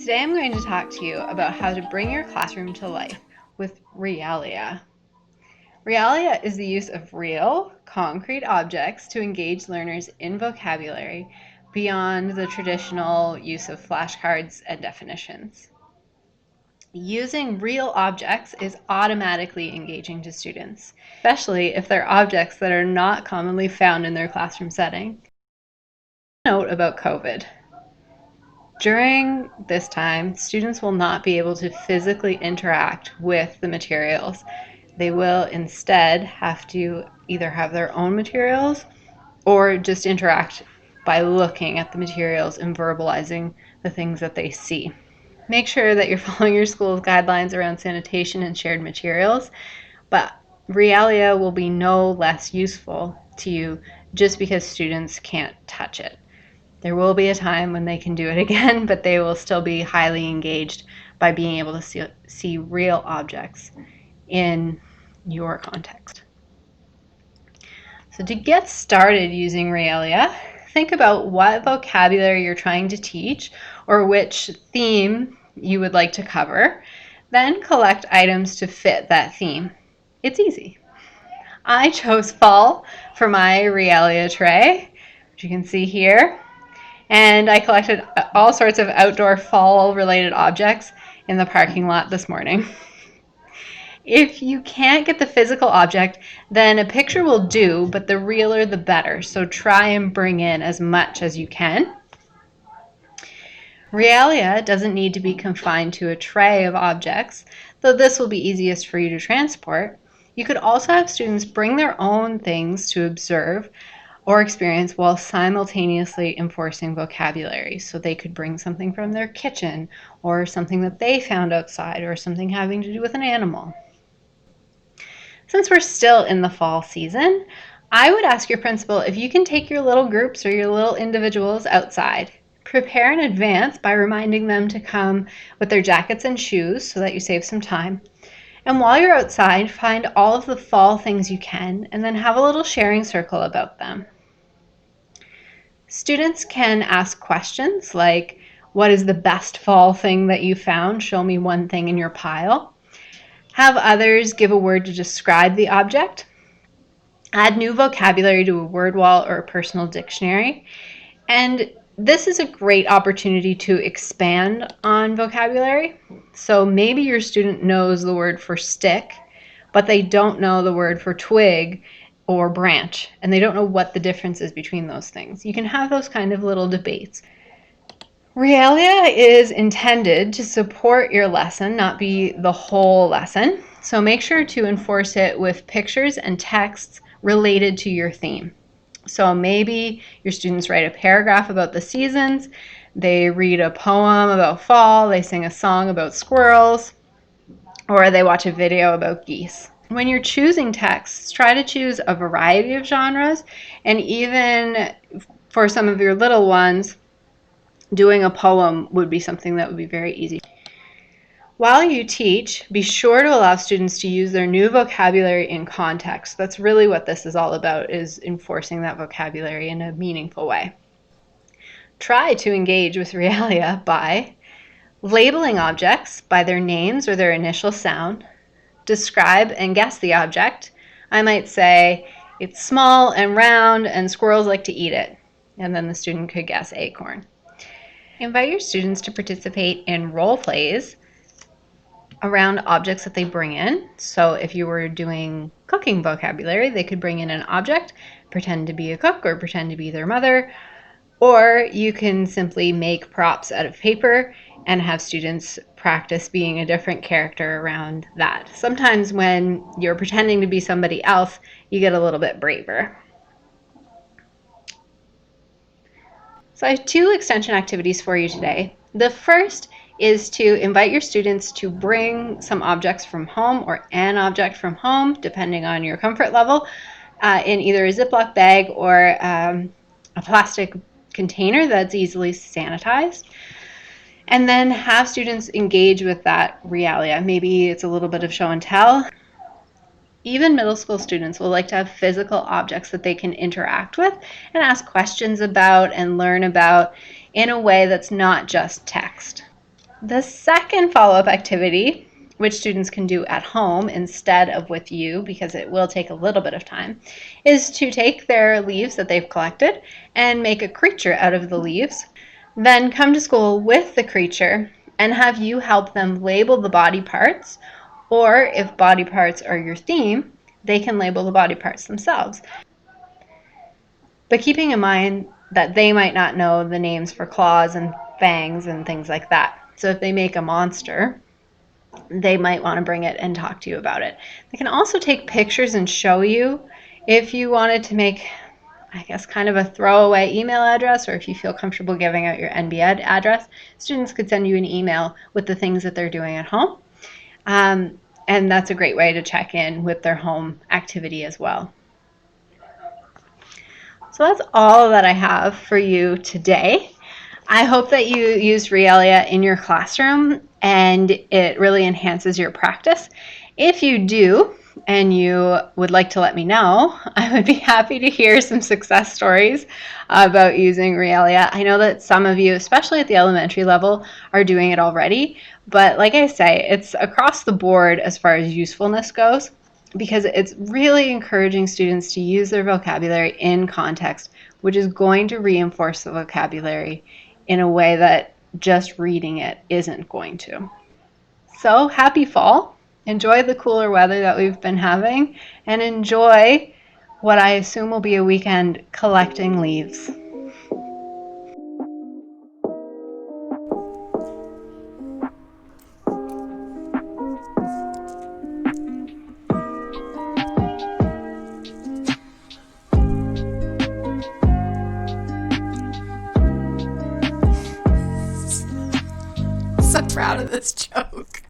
Today I'm going to talk to you about how to bring your classroom to life with Realia. Realia is the use of real, concrete objects to engage learners in vocabulary beyond the traditional use of flashcards and definitions. Using real objects is automatically engaging to students, especially if they're objects that are not commonly found in their classroom setting. Note about COVID. During this time, students will not be able to physically interact with the materials. They will instead have to either have their own materials or just interact by looking at the materials and verbalizing the things that they see. Make sure that you're following your school's guidelines around sanitation and shared materials, but Realia will be no less useful to you just because students can't touch it. There will be a time when they can do it again, but they will still be highly engaged by being able to see real objects in your context. So to get started using Realia, think about what vocabulary you're trying to teach or which theme you would like to cover. Then collect items to fit that theme. It's easy. I chose fall for my Realia tray, which you can see here. And I collected all sorts of outdoor fall-related objects in the parking lot this morning. If you can't get the physical object, then a picture will do, but the realer the better. So try and bring in as much as you can. Realia doesn't need to be confined to a tray of objects, though this will be easiest for you to transport. You could also have students bring their own things to observe or experience while simultaneously enforcing vocabulary. So they could bring something from their kitchen or something that they found outside or something having to do with an animal. Since we're still in the fall season, I would ask your principal if you can take your little groups or your little individuals outside. Prepare in advance by reminding them to come with their jackets and shoes so that you save some time. And while you're outside, find all of the fall things you can and then have a little sharing circle about them. Students can ask questions like, what is the best fall thing that you found? Show me one thing in your pile. Have others give a word to describe the object. Add new vocabulary to a word wall or a personal dictionary. And this is a great opportunity to expand on vocabulary. So maybe your student knows the word for stick, but they don't know the word for twig or branch, and they don't know what the difference is between those things. You can have those kind of little debates. Realia is intended to support your lesson, not be the whole lesson. So make sure to enforce it with pictures and texts related to your theme. So maybe your students write a paragraph about the seasons, they read a poem about fall, they sing a song about squirrels, or they watch a video about geese. When you're choosing texts, try to choose a variety of genres, and even for some of your little ones, doing a poem would be something that would be very easy. While you teach, be sure to allow students to use their new vocabulary in context. That's really what this is all about, is enforcing that vocabulary in a meaningful way. Try to engage with Realia by labeling objects by their names or their initial sound. Describe and guess the object. I might say, it's small and round and squirrels like to eat it. And then the student could guess acorn. Invite your students to participate in role plays around objects that they bring in. So if you were doing cooking vocabulary, they could bring in an object, pretend to be a cook or pretend to be their mother, or you can simply make props out of paper and have students practice being a different character around that. Sometimes when you're pretending to be somebody else, you get a little bit braver. So I have two extension activities for you today. The first is to invite your students to bring some objects from home or an object from home, depending on your comfort level, in either a Ziploc bag or a plastic container that's easily sanitized. And then have students engage with that Realia. Maybe it's a little bit of show and tell. Even middle school students will like to have physical objects that they can interact with and ask questions about and learn about in a way that's not just text. The second follow-up activity, which students can do at home instead of with you because it will take a little bit of time, is to take their leaves that they've collected and make a creature out of the leaves. Then come to school with the creature and have you help them label the body parts, or if body parts are your theme, they can label the body parts themselves. But keeping in mind that they might not know the names for claws and fangs and things like that. So if they make a monster, they might want to bring it and talk to you about it. They can also take pictures and show you if you wanted to make, I guess, kind of a throwaway email address, or if you feel comfortable giving out your NBEd address, students could send you an email with the things that they're doing at home. And that's a great way to check in with their home activity as well. So that's all that I have for you today. I hope that you use Realia in your classroom and it really enhances your practice. If you do, and you would like to let me know, I would be happy to hear some success stories about using Realia. I know that some of you, especially at the elementary level, are doing it already, but like I say, it's across the board as far as usefulness goes, because it's really encouraging students to use their vocabulary in context, which is going to reinforce the vocabulary in a way that just reading it isn't going to. So happy fall. Enjoy the cooler weather that we've been having, and enjoy what I assume will be a weekend collecting leaves. So proud of this joke.